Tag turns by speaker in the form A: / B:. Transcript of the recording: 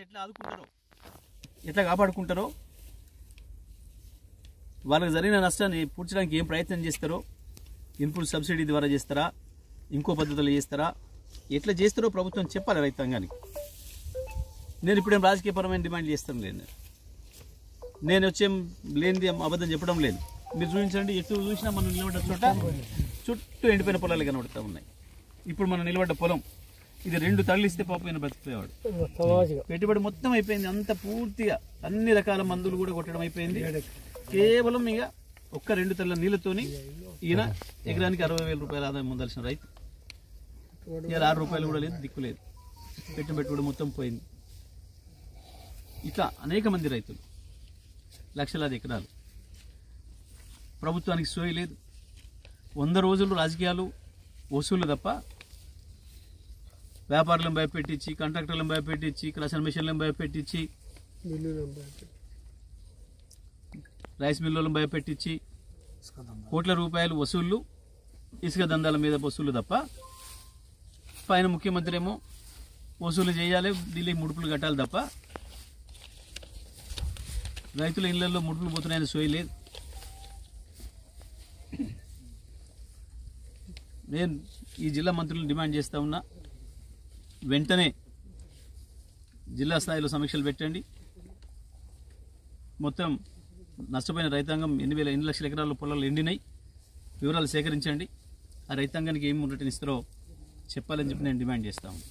A: ఎట్లా ఆదుకుంటారో, ఎట్లా కాపాడుకుంటారో, వాళ్ళకి జరిగిన నష్టాన్ని పూడ్చడానికి ఏం ప్రయత్నం చేస్తారో, ఇన్పుట్ సబ్సిడీ ద్వారా చేస్తారా, ఇంకో పద్ధతులు చేస్తారా, ఎట్లా చేస్తారో ప్రభుత్వం చెప్పాలి రైతాంగానికి. నేను ఇప్పుడేం రాజకీయపరమైన డిమాండ్ చేస్తాను లేదు, నేను వచ్చేం లేనిది అబద్ధం చెప్పడం లేదు. మీరు చూపించండి, ఎటు చూసినా మనం నిలబడ్డ చోట చుట్టూ ఎండిపోయిన పొలాలు కనబడుతూ ఉన్నాయి. ఇప్పుడు మనం నిలబడ్డ పొలం ఇది 2 తరలిస్తే పాపైన బతికిపోయేవాడు. పెట్టుబడి మొత్తం అయిపోయింది, అంత పూర్తిగా అన్ని రకాల మందులు కూడా కొట్టడం అయిపోయింది. కేవలం ఇక 1-2 తల్ల నీళ్ళతోని ఈయన ఎకరానికి 60,000 రూపాయల ఆదాయం పొందాల్సిన రైతు ఇలా 6 రూపాయలు కూడా లేదు, దిక్కు లేదు, పెట్టుబడి మొత్తం పోయింది. ఇట్లా అనేక మంది రైతులు, లక్షలాది ఎకరాలు. ప్రభుత్వానికి సోయి లేదు. 100 రోజులు రాజకీయాలు వసూలు తప్ప వ్యాపారులను భయపెట్టించి, కాంట్రాక్టర్లను భయపెట్టించి, క్రషర్ మిషన్లను భయపెట్టించి, రైస్ మిల్లులను భయపెట్టించి కోట్ల రూపాయలు వసూళ్లు, ఇసుక దందాల మీద వసూలు తప్ప పైన ముఖ్యమంత్రి ఏమో వసూలు చేయాలి, ఢిల్లీకి ముడుపులు కట్టాలి తప్ప రైతుల ఇళ్లలో ముడుపులు పోతున్నాయని సోయి లేదు. నేను ఈ జిల్లా మంత్రులను డిమాండ్ చేస్తా ఉన్నా, వెంటనే జిల్లా స్థాయిలో సమీక్షలు పెట్టండి. మొత్తం నష్టపోయిన రైతాంగం 8 లక్షల ఎకరాల పొలాలు ఎండినాయి, వివరాలు సేకరించండి. ఆ రైతాంగానికి ఏమి ఉన్నట్టునిస్తారో చెప్పాలని చెప్పి నేను డిమాండ్ చేస్తా ఉన్నాను.